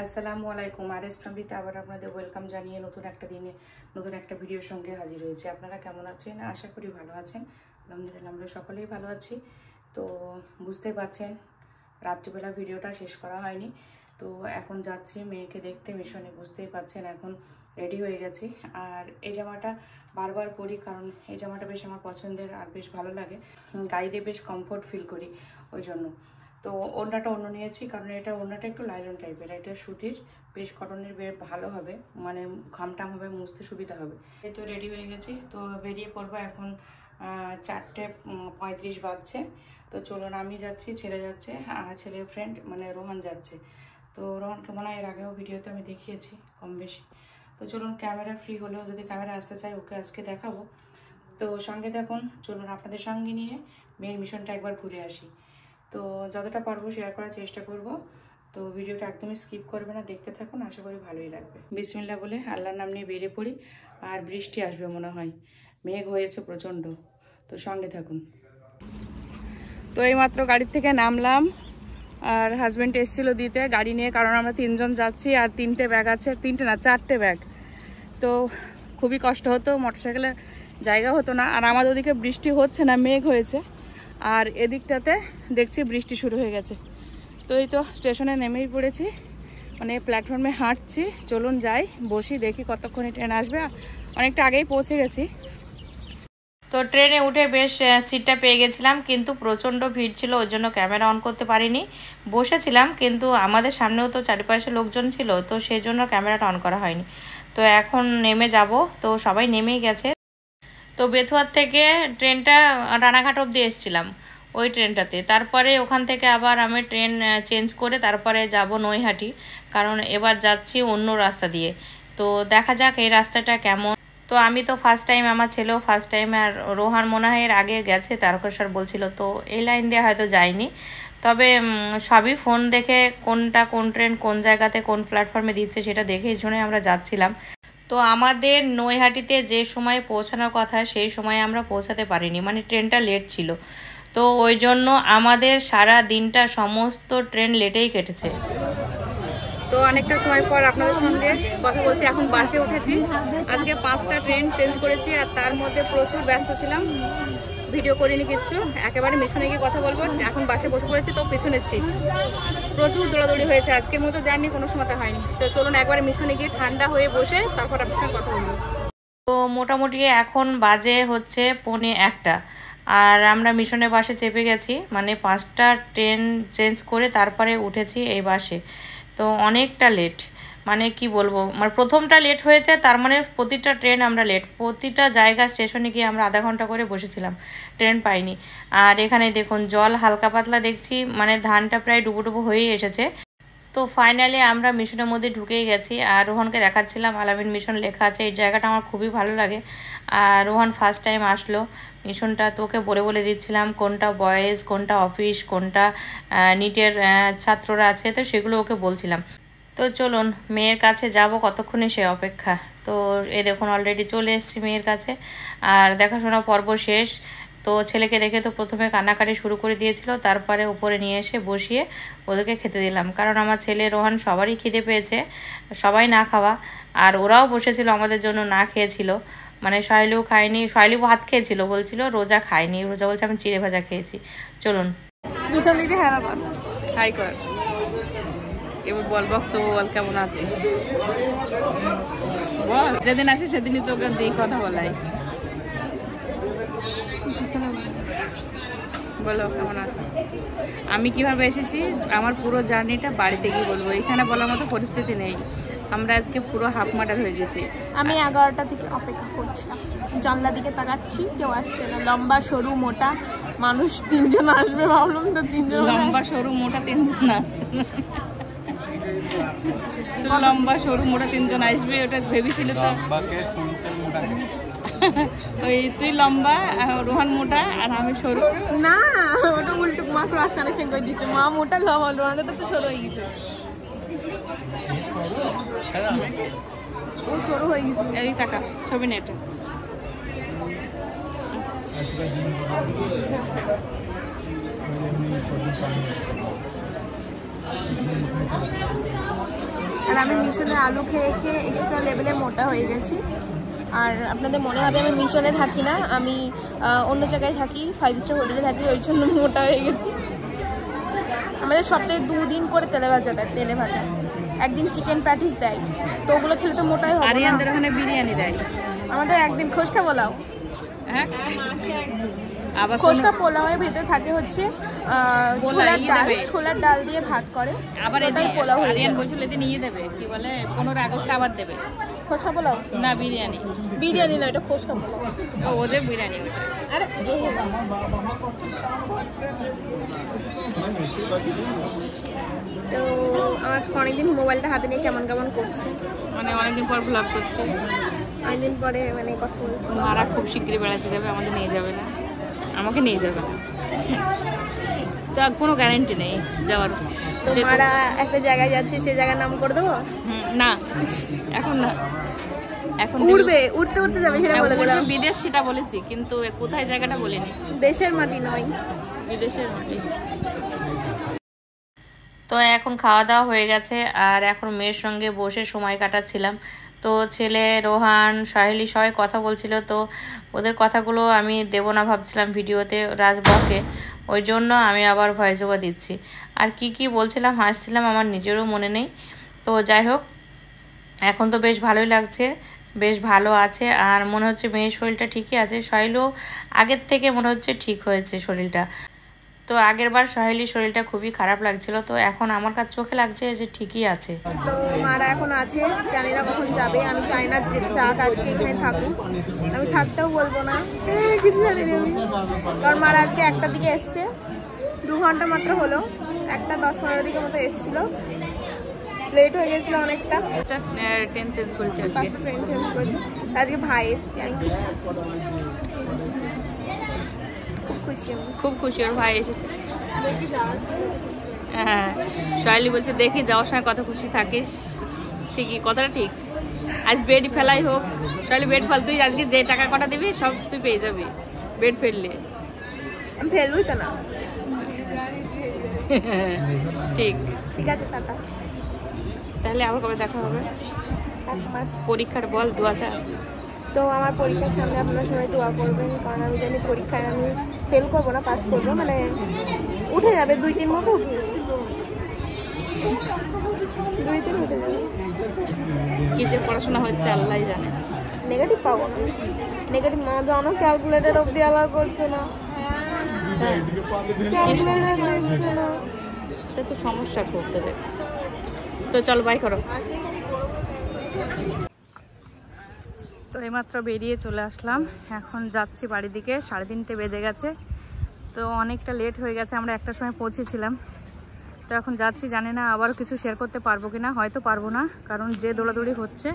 আসসালামু আলাইকুম। আরএস ফ্যামিলিতে আবার আপনাদের ওয়েলকাম জানিয়ে নতুন একটা দিনে নতুন একটা ভিডিওর সঙ্গে হাজির হয়েছে। আপনারা কেমন আছেন? আশা করি ভালো আছেন। আলহামদুলিল্লাহ আমরা সকলেই ভালো আছি। তো বুঝতেই পারছেন রাত্রিবেলা ভিডিওটা শেষ করা হয়নি। তো এখন যাচ্ছি মেয়েকে দেখতে মিশনে, বুঝতেই পারছেন এখন রেডি হয়ে গেছি। আর এই জামাটা বারবার পরি কারণ এই জামাটা বেশ আমার পছন্দের আর বেশ ভালো লাগে, গাড়িতে বেশ কমফোর্ট ফিল করি ওই জন্য। তো ওড়নাটা অন্য নিয়েছি কারণ এটা ওড়নাটা একটু লাইলন টাইপের, এটা সুতির, বেশ কটনের, বেশ ভালো হবে, মানে ঘামটাম হবে, মুছতে সুবিধা হবে। এই তো রেডি হয়ে গেছি, তো বেরিয়ে পড়বো। এখন 4:35 বাজছে। তো চলুন, আমি যাচ্ছি, ছেলে যাচ্ছে, ছেলের ফ্রেন্ড মানে রোহান যাচ্ছে। তো রোহানকে মনে হয় এর আগেও ভিডিওতে আমি দেখিয়েছি কম বেশি। তো চলুন, ক্যামেরা ফ্রি হলেও যদি ক্যামেরা আসতে চাই ওকে আজকে দেখাবো। তো সঙ্গে দেখুন, চলুন আপনাদের সঙ্গে নিয়ে মেয়ের মিশনটা একবার ঘুরে আসি। তো যতটা পারবো শেয়ার করার চেষ্টা করব। তো ভিডিওটা একদমই স্কিপ করবে না, দেখতে থাকুন, আশা করি ভালোই লাগবে। বিসমিল্লাহ বলে আল্লাহর নাম নিয়ে বেরিয়ে পড়ি। আর বৃষ্টি আসবে মনে হয়, মেঘ হয়েছে প্রচণ্ড। তো সঙ্গে থাকুন। তো এইমাত্র গাড়ির থেকে নামলাম, আর হাজব্যান্ড এসেছিলো দিতে গাড়ি নিয়ে, কারণ আমরা 3 জন যাচ্ছি আর 3টে ব্যাগ আছে, 3টে না 4টে ব্যাগ। তো খুবই কষ্ট হতো, মোটরসাইকেলে জায়গা হতো না। আর আমাদের ওদিকে বৃষ্টি হচ্ছে না, মেঘ হয়েছে, আর এদিকটাতে দেখছি বৃষ্টি শুরু হয়ে গেছে। তো এই তো স্টেশনে নেমেই পড়েছি, মানে প্ল্যাটফর্মে হাঁটছি। চলুন যাই, বসি, দেখি কতক্ষণে ট্রেন আসবে। অনেকটা আগেই পৌঁছে গেছি। তো ট্রেনে উঠে বেশ সিটটা পেয়ে গেছিলাম, কিন্তু প্রচণ্ড ভিড় ছিল, ওই জন্য ক্যামেরা অন করতে পারিনি। বসেছিলাম, কিন্তু আমাদের সামনেও তো চারিপাশে লোকজন ছিল, তো সেই জন্য ক্যামেরাটা অন করা হয়নি। তো এখন নেমে যাব, তো সবাই নেমেই গেছে। তো বেথুয়ার থেকে ট্রেনটা রানাঘাট অবধি এসেছিলাম ওই ট্রেনটাতে। তারপরে ওখান থেকে আবার আমি ট্রেন চেঞ্জ করে তারপরে যাব নৈহাটি, কারণ এবার যাচ্ছি অন্য রাস্তা দিয়ে। তো দেখা যাক এই রাস্তাটা কেমন। তো আমি তো ফার্স্ট টাইম, আমার ছেলেও ফার্স্ট টাইম, আর রোহান মনে হয় এর আগে গেছে, তারকেশ্বর বলছিল। তো এই লাইন দিয়ে হয়তো যায়নি, তবে সবই ফোন দেখে কোনটা কোন ট্রেন কোন জায়গাতে কোন প্ল্যাটফর্মে দিচ্ছে সেটা দেখেই শুনে আমরা যাচ্ছিলাম। তো আমাদের নৈহাটিতে যে সময় পৌঁছানোর কথা সেই সময়ে আমরা পৌঁছাতে পারিনি, মানে ট্রেনটা লেট ছিল। তো ওই জন্য আমাদের সারা দিনটা সমস্ত ট্রেন লেটেই কেটেছে। তো অনেকটা সময় পর আপনাদের সঙ্গে কথা বলছি। এখন বাসে উঠেছি, আজকে 5টা ট্রেন চেঞ্জ করেছি, আর তার মধ্যে প্রচুর ব্যস্ত ছিলাম, ভিডিও করিনি কিচ্ছু। একেবারে মিশনে গিয়ে কথা বলবো। এখন বাসে বসে পড়েছি, তো পেছনে সিট, প্রচুর দৌড়াদৌড়ি হয়েছে, আজকের মতো জার্নি কোনো সময়তে হয়নি। তো চলুন একবারে মিশনে গিয়ে ঠান্ডা হয়ে বসে তারপর আপনার সঙ্গে কথা বলবো। তো মোটামুটি এখন বাজে হচ্ছে 1:45, আর আমরা মিশনের বাসে চেপে গেছি, মানে 5টা ট্রেন চেঞ্জ করে তারপরে উঠেছি এই বাসে। তো অনেকটা লেট, মানে কি বলবো, মানে প্রথমটা লেট হয়েছে, তার মানে প্রতিটা ট্রেন আমরা লেট। প্রতিটা জায়গা স্টেশনে গিয়ে আমরা আধা ঘন্টা করে বসেছিলাম, ট্রেন পাইনি। আর এখানে দেখুন জল হালকা পাতলা দেখছি, মানে ধানটা প্রায় ডুবো হয়েই এসেছে। তো ফাইনালি আমরা মিশনের মধ্যে ঢুকেই গেছি। আর রোহানকে দেখাচ্ছিলাম আলামিন মিশন লেখা আছে, এই জায়গাটা আমার খুবই ভালো লাগে। আর রোহান ফার্স্ট টাইম আসলো মিশনটা, তোকে বলে বলে দিচ্ছিলাম কোনটা বয়েজ, কোনটা অফিস, কোনটা নিটের ছাত্ররা আছে, তো সেগুলো ওকে বলছিলাম। তো চলুন মেয়ের কাছে যাব, কতক্ষণে সে অপেক্ষা। তো এই দেখুন অলরেডি চলে এসেছি মেয়ের কাছে, আর দেখাশোনা পর্ব শেষ। তো ছেলেকে দেখে তো প্রথমে কান্নাকাটি শুরু করে দিয়েছিল, তারপরে উপরে নিয়ে এসে বসিয়ে ওদেরকে খেতে দিলাম, কারণ আমার ছেলে রোহান সবারই খিদে পেয়েছে, সবাই না খাওয়া। আর ওরাও বসেছিল আমাদের জন্য, না খেয়েছিল, মানে শাইলু খায়নি, শাইলু ভাত খেয়েছিল, বলছিল রোজা খায়নি, রোজা বলছে আমি চিড়ে ভাজা খেয়েছি। চলুন পিছন দিকে হ্যাঁ কর, হাই কর, এবার বল বক্তব্য বল, কেমন আছিস বল। যেদিন আসি সেদিনই তোকে দিই কথা বলাই, বলো কেমন আছো। আমি কিভাবে এসেছি, আমার পুরো জার্নিটা বাড়িতে গিয়ে বলবো, এখানে বলার মতো পরিস্থিতি নেই। আমরা আজকে পুরো হাফ মার্টার হয়ে গেছি। আমি 11টা থেকে অপেক্ষা করছিলাম, জানলা দিকে তাকাচ্ছি, কেউ আসছে না। লম্বা সরু মোটা মানুষ 3 জন আসবে, ভাবলাম তো 3 জন। লম্বা সরু মোটা 3 জন না, লম্বা সরু মোটা 3 জন আসবে ওটা ভেবেছিল তো। ওই তুই লম্বা, রোহান মোটা, আর আমি সরু। না ওটা উল্টো, মা ক্রস কানেকশন করে দিচ্ছে, মা মোটা লম্বা, রোহানটা তো সরু হয়ে গেছে, ও সরু হয়ে গেছে। এই টাকা ছবি নেটে আর আমি মিশনের আলু খেয়ে খেয়ে এক্সট্রা লেভেলে মোটা হয়ে গেছি। আর আপনাদের মনে হবে আমি মিশনে থাকি না, আমি অন্য জায়গায় থাকি, 5 স্টার হোটেলে থাকি, ওই জন্য মোটা হয়ে গেছি। আমাদের সপ্তাহে 2 দিন করে তেলে ভাজা দেয়, তেলে ভাজা, একদিন চিকেন প্যাটিস দেয়, তো ওগুলো খেলে তো মোটাই হবে। আরিয়ানদের ওখানে বিরিয়ানি দেয়, আমাদের একদিন খোসকা পোলাও। হ্যাঁ আবার খোসকা পোলাওয়ের ভেতরে থাকে হচ্ছে ছোলার ডাল দিয়ে ভাত করে, আবার এটাই পোলাও। আরিয়ান বলছিল এদিন নিয়ে দেবে, কি বলে 15 আগস্ট আবার দেবে খোসকা পোলাও না বিরিয়ানি, বিরিয়ানি না, এটা খোসকা পোলাও। ও ওদের বিরিয়ানি। আরে তো আমার অনেকদিন মোবাইলটা হাতে নিয়ে কেমন কেমন করছি, মানে অনেকদিন পর ব্লগ করছি, অনেকদিন পরে মানে কথা বলছি। মারা খুব শীঘ্রই বেড়াতে যাবে, আমাদের নিয়ে যাবে না, আমাকে নিয়ে যাবে না, তো কোনো গ্যারান্টি নেই যাওয়ার। তো মারা একটা জায়গায় যাচ্ছে, সেই জায়গার নাম করে দেবো? না এখন না, এখন উঠবে, উঠতে উঠতে যাবে সেটা বলে দিলাম। বিদেশ সেটা বলেছি, কিন্তু কোথায় জায়গাটা বলিনি। দেশের মাটি নয়, বিদেশের মাটি। তো এখন খাওয়া দাওয়া হয়ে গেছে, আর এখন মেয়ের সঙ্গে বসে সময় কাটাচ্ছিলাম। তো ছেলে রোহান সাহেলি সবাই কথা বলছিল, তো ওদের কথাগুলো আমি দেবো না ভাবছিলাম ভিডিওতে, রাজবকে, ওই জন্য আমি আবার ভয়েস ওভার দিচ্ছি। আর কি বলছিলাম, হাসছিলাম, আমার নিজেরও মনে নেই। তো যাই হোক, এখন তো বেশ ভালোই লাগছে, বেশ ভালো আছে, আর মনে হচ্ছে মেয়ের শরীরটা ঠিকই আছে। সাহেলও আগের থেকে মনে হচ্ছে ঠিক হয়েছে শরীরটা। তো আগের বার সাহেলির শরীরটা খুবই খারাপ লাগছিল, তো এখন আমার কাছে চোখে লাগছে যে ঠিকই আছে। তো মারা এখন আছে, জানি না কখন যাবে, আমি চাই না যে যাক আজকে এখানে থাকুক, আমি থাকতেও বলবো না, কিছু জানি না আমি। কারণ মারা আজকে 1টার দিকে এসছে, 2 ঘন্টা মাত্র হলো, 1টা 10-15 দিকে মতো এসছিল, লেট হয়ে গেছিলো অনেকটা, ট্রেন চেঞ্জ করেছে, ফার্স্ট ট্রেন চেঞ্জ করেছে। আজকে ভাই এসছে, আমি খুব খুশি ওর ভাই এসেছে। হ্যাঁ সাহেলি বলছে দেখি যাওয়ার সময় কত খুশি থাকিস, ঠিকই কথাটা ঠিক। আজ বেড ফেলাই হোক, সাহেলি বেড ফেল, তুই আজকে যে টাকা কটা দিবি সব তুই পেয়ে যাবি বেড ফেললে। আমি ফেলবই তো না। ঠিক ঠিক আছে, টাটা। তাহলে আবার কবে দেখা হবে? 1 মাস। পরীক্ষার বল 2000। তো আমার পরীক্ষার সামনে আপনারা সবাই দোয়া করবেন, কারণ আমি জানি পরীক্ষায় আমি ফেল করবো না, পাস করবো, মানে উঠে যাবে, 2-3 মতো উঠে যাবে, 2-3 উঠে যাবে। কি যে পড়াশোনা হচ্ছে আল্লাহ জানে। নেগেটিভ পাবো না, নেগেটিভ মা জানো ক্যালকুলেটার অব্দি অ্যালাউ করছে না, ক্যালকুলেটার দিচ্ছে না, এটা তো সমস্যা করতে দেখ। তো চল বাই করো। তো এইমাত্র বেরিয়ে চলে আসলাম, এখন যাচ্ছি বাড়ির দিকে, 3:30 বেজে গেছে, তো অনেকটা লেট হয়ে গেছে, আমরা 1টার সময় পৌঁছেছিলাম। তো এখন যাচ্ছি, জানি না আবার কিছু শেয়ার করতে পারবো কিনা, হয়তো পারবো না, কারণ যে দৌড়াদৌড়ি হচ্ছে।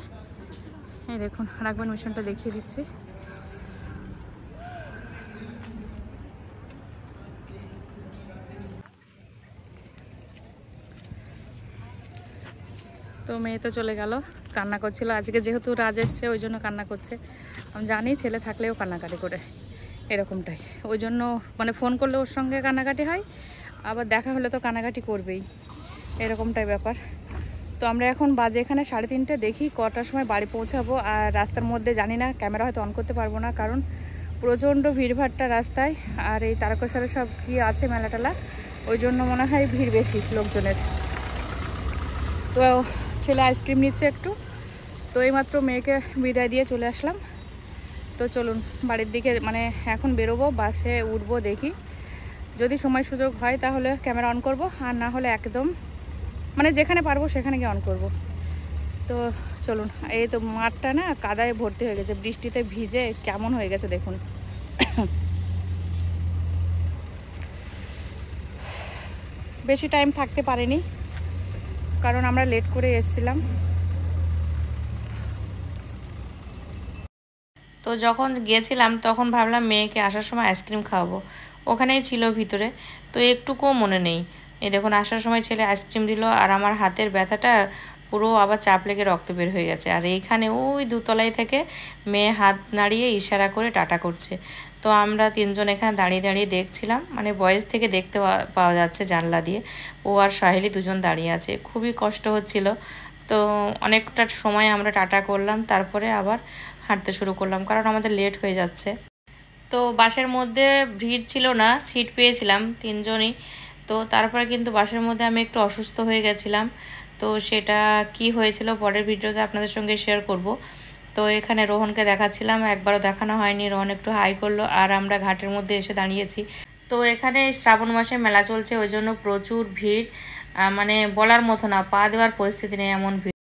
এই দেখুন রাখবেন মিশনটা দেখিয়ে দিচ্ছি। তো মেয়ে তো চলে গেল, কান্না করছিল, আজকে যেহেতু রাজ এসছে ওই জন্য কান্না করছে। আমি জানি ছেলে থাকলেও কান্নাকাটি করে, এরকমটাই, ওই জন্য মানে ফোন করলে ওর সঙ্গে কান্নাকাটি হয়, আবার দেখা হলে তো কান্নাকাটি করবেই, এরকমটাই ব্যাপার। তো আমরা এখন বাজে এখানে 3:30, দেখি কটার সময় বাড়ি পৌঁছাবো। আর রাস্তার মধ্যে জানি না, ক্যামেরা হয়তো অন করতে পারবো না, কারণ প্রচণ্ড ভিড়ভাট্টা রাস্তায়, আর এই তারকেশ্বরে সব কি আছে মেলা টেলা, ওই জন্য মনে হয় ভিড় বেশি লোকজনের। তো ছেলে আইসক্রিম নিচ্ছে একটু, তো এইমাত্র মেয়েকে বিদায় দিয়ে চলে আসলাম। তো চলুন বাড়ির দিকে, মানে এখন বেরোবো, বাসে উঠবো, দেখি যদি সময় সুযোগ হয় তাহলে ক্যামেরা অন করব, আর না হলে একদম মানে যেখানে পারবো সেখানে গিয়ে অন করব। তো চলুন, এই তো মাঠটা না কাদায় ভর্তি হয়ে গেছে, বৃষ্টিতে ভিজে কেমন হয়ে গেছে দেখুন। বেশি টাইম থাকতে পারিনি, কারণ আমরা লেট করে এসেছিলাম। তো যখন গিয়েছিলাম তখন ভাবলাম মেয়েকে আসার সময় আইসক্রিম খাওয়াবো, ওখানেই ছিল ভিতরে, তো একটুকুও মনে নেই। এই দেখুন আসার সময় ছেলে আইসক্রিম দিল, আর আমার হাতের ব্যথাটা পুরো আবার চাপ লেগে রক্ত বের হয়ে গেছে। আর এইখানে ওই দোতলায় থেকে মেয়ে হাত নাড়িয়ে ইশারা করে টাটা করছে। তো আমরা তিনজন এখানে দাঁড়িয়ে দাঁড়িয়ে দেখছিলাম, মানে বয়স থেকে দেখতে পাওয়া যাচ্ছে জানলা দিয়ে। ও আর সাহেলি দুজন দাঁড়িয়ে আছে, খুবই কষ্ট হচ্ছিল। তো অনেকটা সময় আমরা টাটা করলাম, তারপরে আবার হাঁটতে শুরু করলাম, কারণ আমাদের লেট হয়ে যাচ্ছে। তো বাসের মধ্যে ভিড় ছিল না, সিট পেয়েছিলাম তিনজনই। তো তারপরে কিন্তু বাসের মধ্যে আমি একটু অসুস্থ হয়ে গেছিলাম। তো সেটা কি হয়েছিল পরের ভিডিওতে আপনাদের সঙ্গে শেয়ার করব। তো এখানে রোহনকে দেখাচ্ছিলাম, একবারও দেখানো হয়নি। রোহন একটু হাই করলো আর আমরা ঘাটের মধ্যে এসে দাঁড়িয়েছি। তো এখানে শ্রাবণ মাসে মেলা চলছে, ওই জন্য প্রচুর ভিড়, মানে বলার মতো না, পা দেওয়ার পরিস্থিতি নেই এমন ভিড়।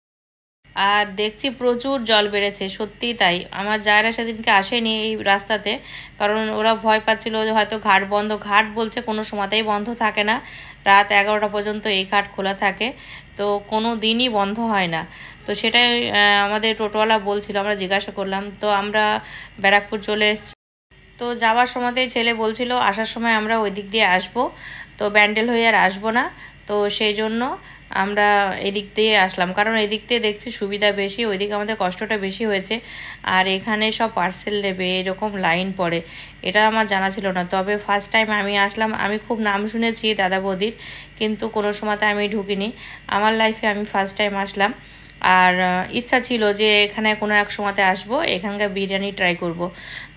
আর দেখছি প্রচুর জল বেড়েছে, সত্যিই তাই। আমার জায়রা সেদিনকে আসেনি এই রাস্তাতে, কারণ ওরা ভয় পাচ্ছিল যে হয়তো ঘাট বন্ধ। ঘাট বলছে কোনো সময়তেই বন্ধ থাকে না, রাত 11টা পর্যন্ত এই ঘাট খোলা থাকে, তো কোনো দিনই বন্ধ হয় না। তো সেটাই আমাদের টোটোওয়ালা বলছিল, আমরা জিজ্ঞাসা করলাম। তো আমরা ব্যারাকপুর চলে এসেছি। তো যাওয়ার সময়তেই ছেলে বলছিল আসার সময় আমরা ওই দিক দিয়ে আসবো, তো ব্যান্ডেল হয়ে আর আসবো না। তো সেই জন্য আমরা এদিক দিয়ে আসলাম, কারণ এদিক দিয়ে দেখছি সুবিধা বেশি, ওইদিকে আমাদের কষ্টটা বেশি হয়েছে। আর এখানে সব পার্সেল নেবে, এরকম লাইন পড়ে, এটা আমার জানা ছিল না। তবে ফার্স্ট টাইম আমি আসলাম, আমি খুব নাম শুনেছি দাদা বৌদির, কিন্তু কোনো সময়তে আমি ঢুকিনি। আমার লাইফে আমি ফার্স্ট টাইম আসলাম। আর ইচ্ছা ছিল যে এখানে কোনো এক সময়তে আসবো, এখানকার বিরিয়ানি ট্রাই করব।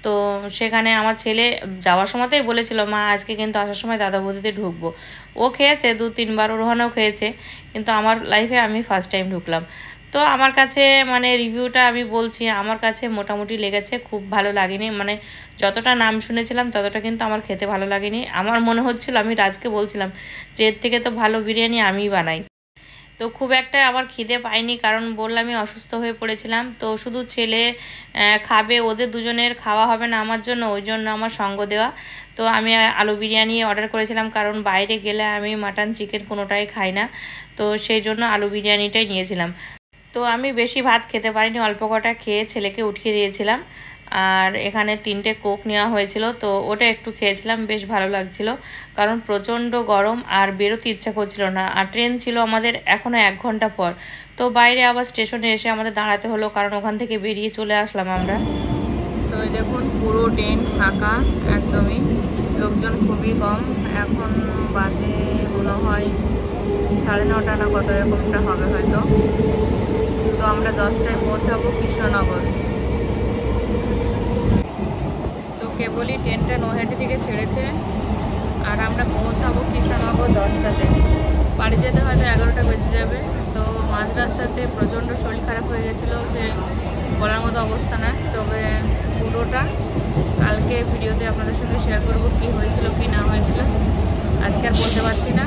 তো সেখানে আমার ছেলে যাওয়ার সময়তেই বলেছিল, মা আজকে কিন্তু আসার সময় দাদা বৌদিতে ঢুকবো। ও খেয়েছে 2-3 বার, রোহানও খেয়েছে, কিন্তু আমার লাইফে আমি ফার্স্ট টাইম ঢুকলাম। তো আমার কাছে মানে রিভিউটা আমি বলছি, আমার কাছে মোটামুটি লেগেছে, খুব ভালো লাগেনি। মানে যতটা নাম শুনেছিলাম ততটা কিন্তু আমার খেতে ভালো লাগেনি। আমার মনে হচ্ছিল, আমি রাজকে বলছিলাম যে এর থেকে তো ভালো বিরিয়ানি আমিই বানাই। তো খুব একটা আমার খিদে পাইনি, কারণ বললামই অসুস্থ হয়ে পড়েছিলাম। তো শুধু ছেলে খাবে, ওদের দুজনের খাওয়া হবে না আমার জন্য, ওই জন্য আমার সঙ্গ দেওয়া। তো আমি আলু বিরিয়ানি অর্ডার করেছিলাম, কারণ বাইরে গেলে আমি মাটন চিকেন কোনোটাই খাই না, তো সেই জন্য আলু বিরিয়ানিটাই নিয়েছিলাম। তো আমি বেশি ভাত খেতে পারিনি, অল্প কটা খেয়ে ছেলেকে উঠিয়ে দিয়েছিলাম। আর এখানে 3টে কোক নেওয়া হয়েছিল, তো ওটা একটু খেয়েছিলাম, বেশ ভালো লাগছিল, কারণ প্রচণ্ড গরম আর বেরোতে ইচ্ছা করছিল না। আর ট্রেন ছিল আমাদের এখনও 1 ঘন্টা পর। তো বাইরে আবার স্টেশনে এসে আমাদের দাঁড়াতে হলো, কারণ ওখান থেকে বেরিয়ে চলে আসলাম আমরা। তো এই দেখুন পুরো ট্রেন ফাঁকা একদমই, লোকজন খুবই কম। এখন বাজে মনে হয় 9:30 না কত এরকমটা হবে হয়তো। তো আমরা 10টায় পৌঁছাবো কৃষ্ণনগর। তো কেবলই ট্রেনটা নৈহাটি থেকে ছেড়েছে, আর আমরা পৌঁছাবো কৃষ্ণনগর 10টাতে। বাড়ি যেতে হয়তো 11টা বেজে যাবে। তো মাঝ রাস্তাতে প্রচণ্ড শরীর খারাপ হয়ে গেছিলো, যে বলার মতো অবস্থা না। তবে পুরোটা কালকে ভিডিওতে আপনাদের সঙ্গে শেয়ার করবো, কী হয়েছিল কী না হয়েছিল, আজকে আর বলতে পারছি না।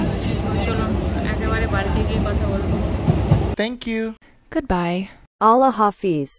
চলুন একেবারে বাড়িতে গিয়ে কথা বলবো। Thank you. Goodbye. Allah Hafiz.